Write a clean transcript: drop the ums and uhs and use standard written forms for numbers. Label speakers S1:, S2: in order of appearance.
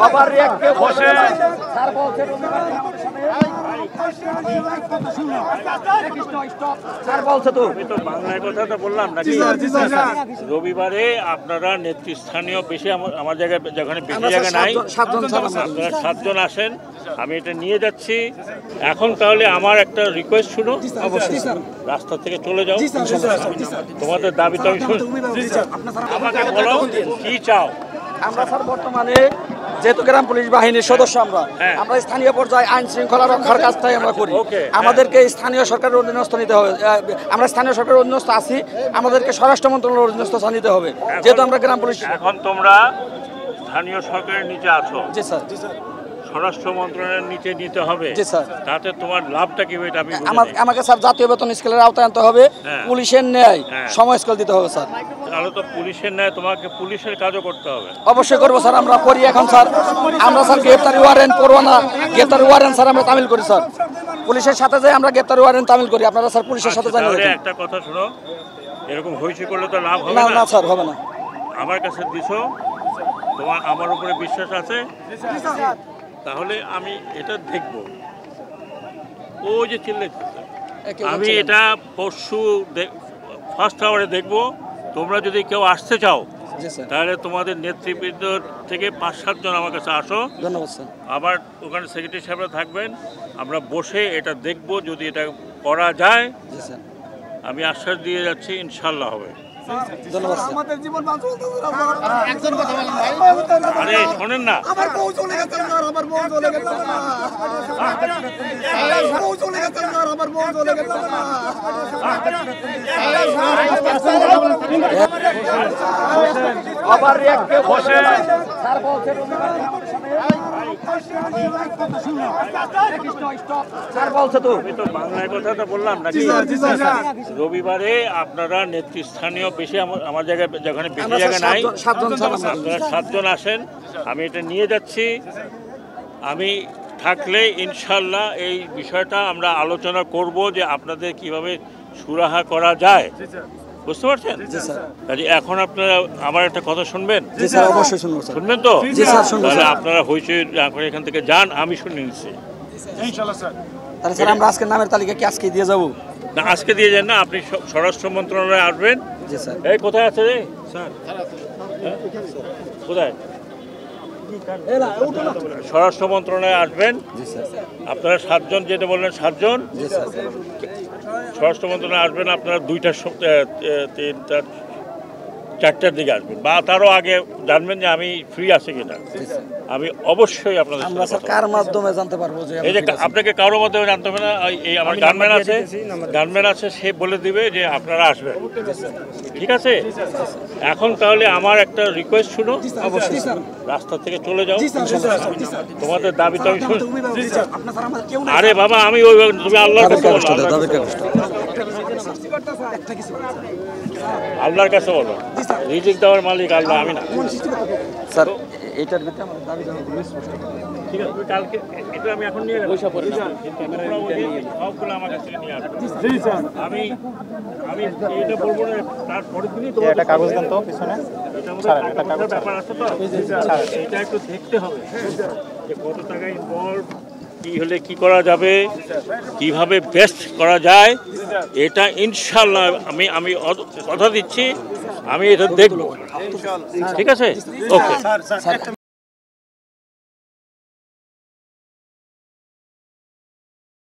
S1: আবার রেখে বসে
S2: বাংলায় কথাটা বললাম নাকি? রবিবারে আপনারা নেতৃস্থানীয় বেশি আমার জায়গায়, যেখানে বেশি জায়গা নাই, আপনারা 7 জন আসেন। আমি এটা নিয়ে যাচ্ছি এখন। তাহলে আমার একটা রিকোয়েস্ট শুনো, রাস্তা থেকে চলে যাও। তোমাদের দাবি তো আমি শুনি। আমাকে বলো কি চাও?
S1: আমরা স্যার বর্তমানে যেহেতু গ্রাম পুলিশ বাহিনীর সদস্য আমরা স্থানীয় পর্যায়ে আইন শৃঙ্খলা রক্ষার কাজটাই আমরা করি। আমাদেরকে স্থানীয় সরকারের অধীনস্থ নিতে হবে। আমরা স্থানীয় সরকারের অধীনস্থ আছি, আমাদেরকে স্বরাষ্ট্র মন্ত্রণালয়ের অধীনস্থ নিতে হবে, যেহেতু আমরা গ্রাম পুলিশ।
S2: এখন তোমরা স্থানীয় সরকারের নিচে আছো।
S1: জি স্যার।
S2: স্বরাষ্ট্র মন্ত্রণালয়ের নিচে নিতে হবে।
S1: জি স্যার।
S2: তাতে তোমার লাভটা কি? এটা আমি
S1: আমাকে স্যার জাতীয় বেতন স্কেলের আওতায় আনতে হবে, পুলিশের ন্যায় সময় স্কেল দিতে হবে স্যার।
S2: তাহলে তো পুলিশের ন্যায় তোমাকে পুলিশের কাজও করতে হবে।
S1: অবশ্যই করবো স্যার, আমরা করি এখন স্যার। আমরা স্যার গ্রেপ্তারি ওয়ারেন্ট পরোয়ানা, গ্রেপ্তারি ওয়ারেন্ট স্যার আমরা তামিল করি স্যার। পুলিশের সাথে যাই আমরা গ্রেপ্তারি ওয়ারেন্ট তামিল করি। আপনারা স্যার পুলিশের সাথে জানেন।
S2: একটা কথা শোনো, এরকম হইচি করলে তো লাভ হবে
S1: না। না স্যার, হবে না।
S2: আমার কাছে দিছো, তোমার আমার উপরে বিশ্বাস আছে, তাহলে আমি এটা দেখব। ও যে চিল্লাইতেছে, আমি এটা পরশু ফার্স্ট আওয়ারে দেখব। তোমরা যদি কেউ আসতে চাও তাহলে তোমাদের নেতৃবৃন্দ থেকে 5-7 জন আমার কাছে আসো।
S1: ধন্যবাদ স্যার।
S2: আবার ওখানে সেক্রেটারি সাহেবরা থাকবেন, আমরা বসে এটা দেখব। যদি এটা করা যায়, আমি আশ্বাস দিয়ে যাচ্ছি ইনশাল্লাহ হবে।
S1: ধন্যবাদ।
S3: আমাদের জীবন
S4: একজন কথা বলেন ভাই।
S2: আরে শোনেন না,
S3: আমার বউ চলে গেছে, আমার বউ চলে গেছে, বউ চলে গেছে, আমার বউ চলে গেছে।
S1: আবার রেখে বসে
S2: বাংলায় কথাটা বললাম নাকি? রবিবারে আপনারা নেতৃস্থানীয় বেশি আমার জায়গায়, যেখানে বেশি জায়গা নাই, আপনারা 7 জন আসেন। আমি এটা নিয়ে যাচ্ছি। আমি থাকলে ইনশাল্লাহ এই বিষয়টা আমরা আলোচনা করব যে আপনাদের কিভাবে সুরাহা করা যায়। বুঝতে পারছেন? কাজে এখন আপনারা আমার একটা কথা শুনবেন?
S1: অবশ্যই শুনবো।
S2: শুনবেন তো?
S1: তাহলে
S2: আপনারা হইচই এখান থেকে যান, আমি শুনে নিচ্ছি।
S1: তাহলে স্যার আমরা আজকের নামের তালিকা কি আজকে দিয়ে যাবো?
S2: না, আজকে দিয়ে যান না, আপনি স্বরাষ্ট্র মন্ত্রণালয়ে আসবেন।
S1: জি স্যার।
S2: এই কোথায় আছে রে স্যার? কোথায়? স্বরাষ্ট্র মন্ত্রণালয়ে আসবেন। আপনারা 7 জন, যেটা বললেন 7 জন স্বরাষ্ট্র মন্ত্রণালয়ে আসবেন। আপনারা 2টার 3টা 4টার দিকে আসবেন, বা তারও আগে জানবেন যে আমি ফ্রি আছি কিনা। আমি অবশ্যই আপনাদের
S1: আমরা স্যার কার মাধ্যমে জানতে পারবো যে
S2: এই যে আপনাকে কারোর মাধ্যমে জানতে হবে না। এই আমার গানম্যান আছে, সে বলে দিবে যে আপনারা আসবেন। ঠিক আছে? এখন তাহলে আমার একটা রিকোয়েস্ট শুনো,
S1: অবশ্যই
S2: রাস্তা থেকে চলে যাও। তোমাদের দাবি তো আমি শুনি। আরে বাবা, আমি ওই তুমি আল্লাহর কাছে বলো, আল্লাহর কাছে বলো। রিজিক দেওয়ার মালিক আল্লাহ, আমি না।
S1: স্যার এইটার ভিতরে আমাদের দাবি
S2: ঠিক আছে, কালকে এটা আমি এখন নিয়ে গেলাম। সবগুলো আমার কাছে নিয়ে আসবো। আমি এটা বলবো না, তারপরের দিনই তোমার একটা কাগজ দেন তো পিছনে। ব্যাপার আছে তো, এটা একটু দেখতে হবে যে কত টাকা ইনভলভ, কি হলে কি করা যাবে, কিভাবে বেস্ট করা যায়। এটা ইনশাল্লাহ আমি কথা দিচ্ছি, আমি এটা দেখব। ঠিক আছে? ওকে।